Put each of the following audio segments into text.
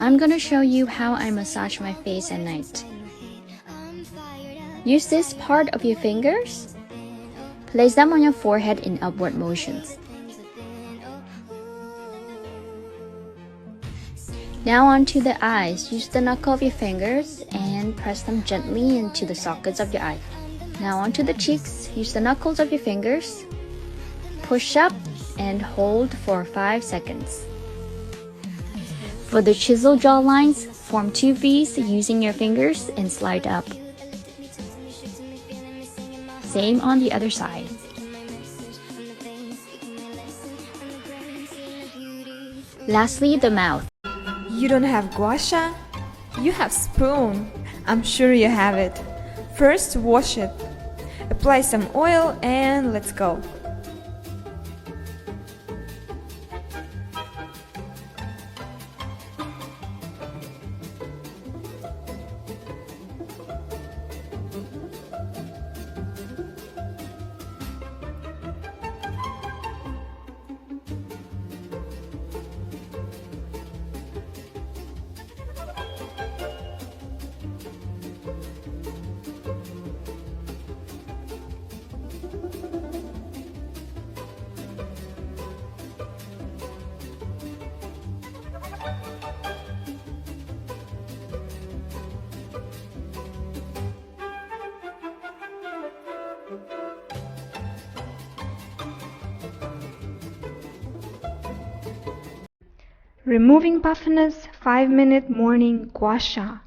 I'm gonna show you how I massage my face at night. Use this part of your fingers. Place them on your forehead in upward motions. Now onto the eyes. Use the knuckle of your fingers and press them gently into the sockets of your eye. Now onto the cheeks. Use the knuckles of your fingers. Push up and hold for 5 seconds. For the chisel jaw lines, form 2 V's using your fingers and slide up. Same on the other side. Lastly, the mouth. You don't have gua sha? You have spoon. I'm sure you have it. First, wash it. Apply some oil and let's go. Removing puffiness, 5-minute morning gua sha.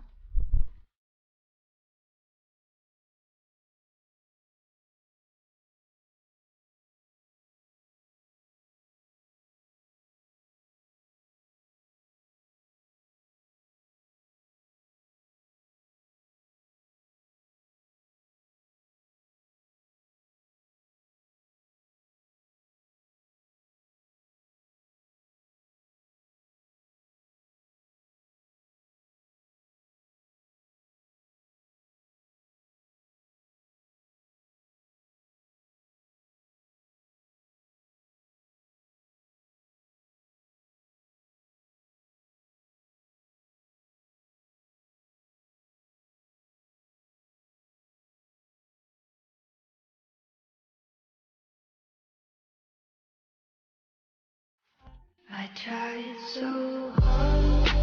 I tried so hard.